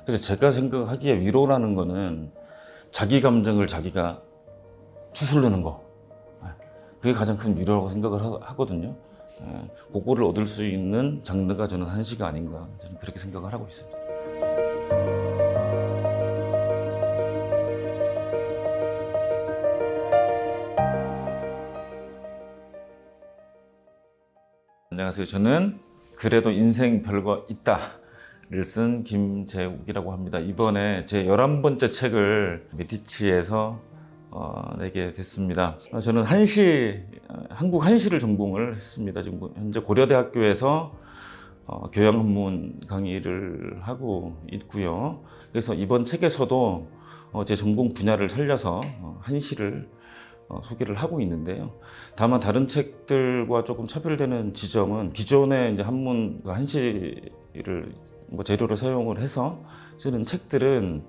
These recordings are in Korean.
그래서 제가 생각하기에 위로라는 거는 자기 감정을 자기가 추스르는 거, 그게 가장 큰 위로라고 생각을 하거든요. 그거를 얻을 수 있는 장르가 저는 한시가 아닌가, 저는 그렇게 생각을 하고 있습니다. 안녕하세요. 저는 그래도 인생 별거 있다를 쓴 김재욱이라고 합니다. 이번에 제 11번째 책을 메디치에서 내게 됐습니다. 저는 한국 한시를 전공을 했습니다. 지금 현재 고려대학교에서 교양학문 강의를 하고 있고요. 그래서 이번 책에서도 제 전공 분야를 살려서 한시를 소개를 하고 있는데요. 다만 다른 책들과 조금 차별되는 지점은 기존의 이제 한문과 한시를 재료로 사용을 해서 쓰는 책들은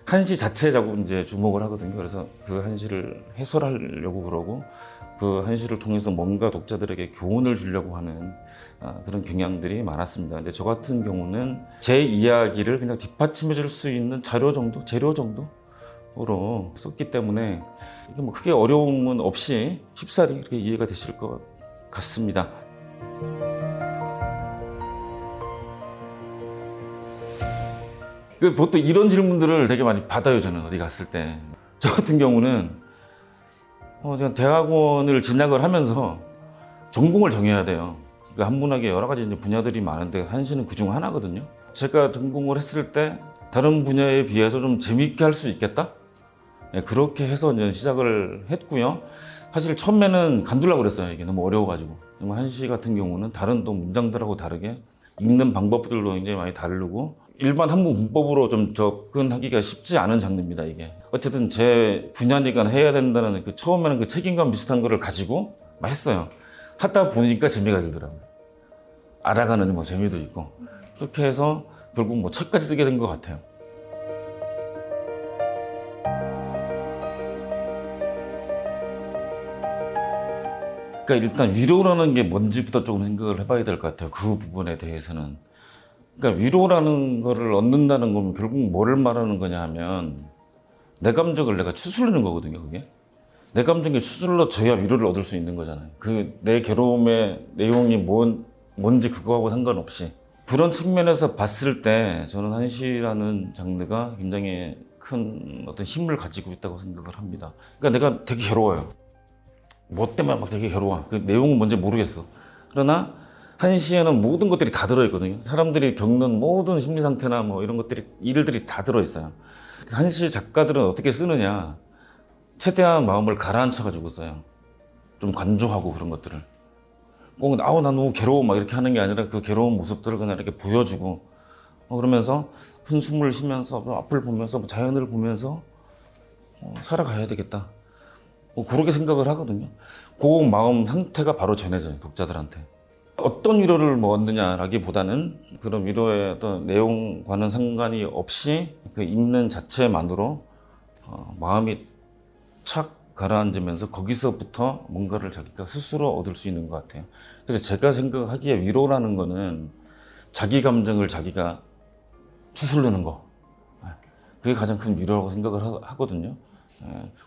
한시 자체에 자꾸 이제 주목을 하거든요. 그래서 그 한시를 해설하려고 그러고 그 한시를 통해서 뭔가 독자들에게 교훈을 주려고 하는 그런 경향들이 많았습니다. 근데 저 같은 경우는 제 이야기를 그냥 뒷받침해 줄 수 있는 자료 정도, 재료 정도로 썼기 때문에 이게 뭐 크게 어려움은 없이 쉽사리 이렇게 이해가 되실 것 같습니다. 보통 이런 질문들을 되게 많이 받아요. 저는 어디 갔을 때. 저 같은 경우는 그냥 대학원을 진학을 하면서 전공을 정해야 돼요. 그러니까 한문학에 여러 가지 분야들이 많은데 한시는 그중 하나거든요. 제가 전공을 했을 때 다른 분야에 비해서 좀 재미있게 할 수 있겠다? 그렇게 해서 이제 시작을 했고요. 사실 처음에는 간두려고 그랬어요. 이게 너무 어려워가지고. 한시 같은 경우는 다른 또 문장들하고 다르게 읽는 방법들도 굉장히 많이 다르고 일반 한문 문법으로 좀 접근하기가 쉽지 않은 장르입니다. 이게 어쨌든 제 분야니까 해야 된다는 그 처음에는 그 책임감 비슷한 거를 가지고 막 했어요. 하다 보니까 재미가 들더라고요. 알아가는 뭐 재미도 있고 그렇게 해서 결국 뭐 책까지 쓰게 된 것 같아요. 그러니까 일단 위로라는 게 뭔지부터 조금 생각을 해봐야 될 것 같아요. 그 부분에 대해서는. 그러니까 위로라는 거를 얻는다는 거면 결국 뭐를 말하는 거냐 하면 내 감정을 내가 추스르는 거거든요. 그게 내 감정이 추스러져야 위로를 얻을 수 있는 거잖아요. 그 내 괴로움의 내용이 뭔지 그거하고 상관없이 그런 측면에서 봤을 때 저는 한시라는 장르가 굉장히 큰 어떤 힘을 가지고 있다고 생각을 합니다. 그러니까 내가 되게 괴로워요. 뭐 때문에 막 되게 괴로워. 그 내용은 뭔지 모르겠어. 그러나 한시에는 모든 것들이 다 들어있거든요. 사람들이 겪는 모든 심리 상태나 뭐 이런 것들이, 일들이 다 들어있어요. 한시 작가들은 어떻게 쓰느냐. 최대한 마음을 가라앉혀가지고 써요. 좀 관조하고 그런 것들을. 꼭, 나 너무 괴로워. 막 이렇게 하는 게 아니라 그 괴로운 모습들을 그냥 이렇게 보여주고, 그러면서 한숨을 쉬면서, 앞을 보면서, 자연을 보면서, 살아가야 되겠다. 그렇게 생각을 하거든요. 그 마음 상태가 바로 전해져요, 독자들한테. 어떤 위로를 얻느냐라기보다는 그런 위로의 어떤 내용과는 상관이 없이 그 읽는 자체만으로 마음이 착 가라앉으면서 거기서부터 뭔가를 자기가 스스로 얻을 수 있는 것 같아요. 그래서 제가 생각하기에 위로라는 거는 자기 감정을 자기가 추스르는 거, 그게 가장 큰 위로라고 생각을 하거든요.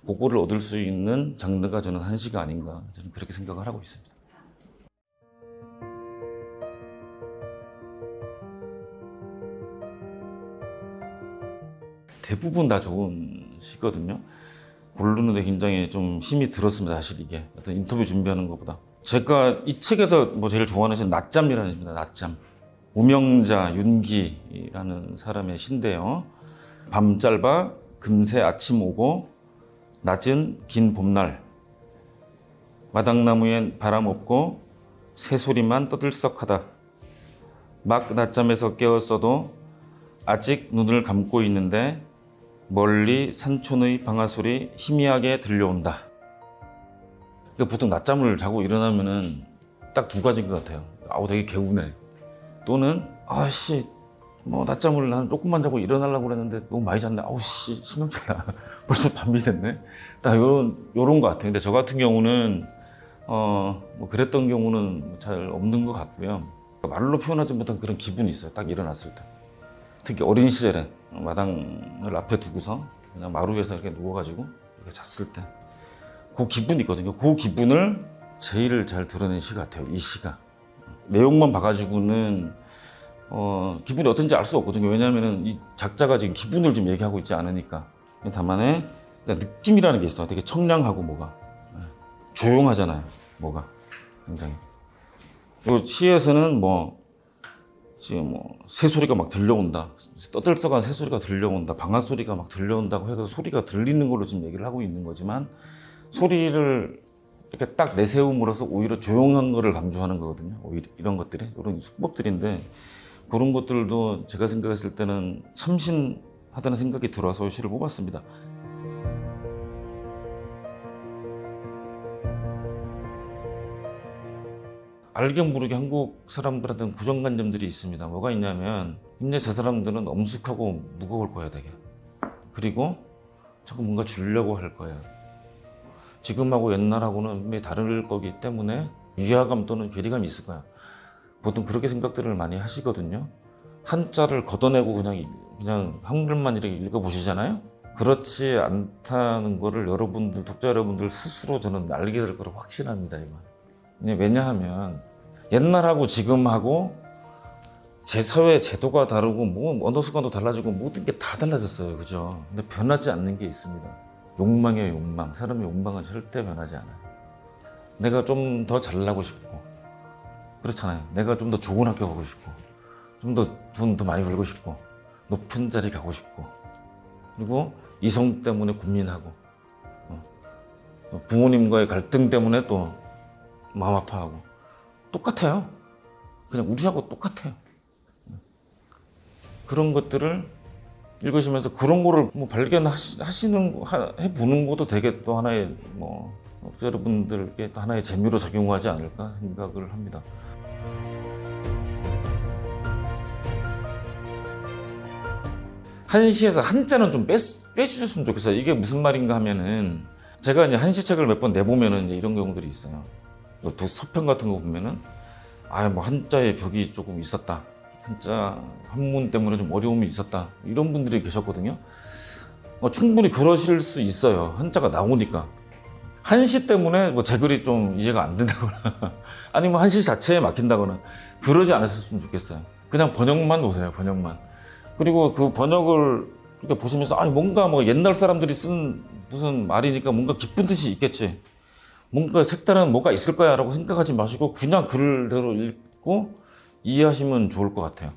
그거를 얻을 수 있는 장르가 저는 한시가 아닌가, 저는 그렇게 생각을 하고 있습니다. 대부분 다 좋은 시거든요. 고르는데 굉장히 좀 힘이 들었습니다. 사실 이게 어떤 인터뷰 준비하는 것보다. 제가 이 책에서 제일 좋아하는 시는 낮잠이라는 시입니다. 낮잠. 우명자 윤기라는 사람의 시인데요. 밤 짧아 금세 아침 오고 낮은 긴 봄날, 마당나무엔 바람 없고 새소리만 떠들썩하다. 막 낮잠에서 깨었어도 아직 눈을 감고 있는데 멀리 산촌의 방아소리 희미하게 들려온다. 그러니까 보통 낮잠을 자고 일어나면은 딱 두 가지인 것 같아요. 되게 개운해. 또는 낮잠을 난 조금만 자고 일어나려고 그랬는데 너무 많이 잤네. 신경질나. 벌써 밤이 됐네. 딱 요런 것 같아요. 근데 저 같은 경우는 그랬던 경우는 잘 없는 것 같고요. 말로 표현하지 못한 그런 기분이 있어요. 딱 일어났을 때. 특히 어린 시절에 마당을 앞에 두고서 그냥 마루에서 이렇게 누워가지고 이렇게 잤을 때 그 기분이 있거든요. 그 기분을 제일 잘 드러낸 시 같아요. 이 시가. 내용만 봐가지고는 기분이 어떤지 알 수 없거든요. 왜냐하면 이 작자가 지금 기분을 좀 얘기하고 있지 않으니까. 다만에 느낌이라는 게 있어. 되게 청량하고 뭐가 조용하잖아요. 뭐가 굉장히. 이 시에서는 지금 새소리가 막 들려온다. 떠들썩한 새소리가 들려온다. 방아 소리가 막 들려온다고 해서 소리가 들리는 걸로 지금 얘기를 하고 있는 거지만 소리를 이렇게 딱 내세움으로써 오히려 조용한 거를 강조하는 거거든요. 오히려 이런 것들이 이런 수법들인데 그런 것들도 제가 생각했을 때는 참신하다는 생각이 들어서 이 시를 뽑았습니다. 알게 모르게 한국 사람들한테는 고정관념들이 있습니다. 뭐가 있냐면 이제 저 사람들은 엄숙하고 무거울 거야 되게. 그리고 자꾸 뭔가 주려고 할 거야. 지금하고 옛날하고는 분명히 다를 거기 때문에 위화감 또는 괴리감이 있을 거야. 보통 그렇게 생각들을 많이 하시거든요. 한자를 걷어내고 그냥 한글만 이렇게 읽어보시잖아요. 그렇지 않다는 거를 여러분들, 독자 여러분들 스스로 저는 알게 될 거라고 확신합니다. 이건. 왜냐하면 옛날하고 지금하고 제 사회 제도가 다르고 언어 습관도 달라지고 모든 게 다 달라졌어요. 그죠? 근데 변하지 않는 게 있습니다. 욕망이에요, 욕망. 사람의 욕망은 절대 변하지 않아요. 내가 좀 더 잘나고 싶고 그렇잖아요. 내가 좀 더 좋은 학교 가고 싶고 좀 더 돈 더 많이 벌고 싶고 높은 자리 가고 싶고 그리고 이성 때문에 고민하고 부모님과의 갈등 때문에 또 마음 아파하고 똑같아요. 그냥 우리하고 똑같아요. 그런 것들을 읽으시면서 그런 거를 해보는 것도 되게 또 하나의 여러분들께 또 하나의 재미로 작용하지 않을까 생각을 합니다. 한시에서 한자는 좀 빼주셨으면 좋겠어요. 이게 무슨 말인가 하면은 제가 이제 한시 책을 몇 번 내보면은 이제 이런 경우들이 있어요. 서평 같은 거 보면은 한자의 벽이 조금 있었다. 한자 한문 때문에 좀 어려움이 있었다. 이런 분들이 계셨거든요. 충분히 그러실 수 있어요. 한자가 나오니까. 한시 때문에 제 글이 좀 이해가 안 된다거나 아니면 한시 자체에 막힌다거나 그러지 않았으면 좋겠어요. 그냥 번역만 보세요. 번역만. 그리고 그 번역을 이렇게 보시면서 뭔가 옛날 사람들이 쓴 무슨 말이니까 뭔가 깊은 뜻이 있겠지. 뭔가 색다른 뭐가 있을 거야 라고 생각하지 마시고 그냥 글대로 읽고 이해하시면 좋을 것 같아요.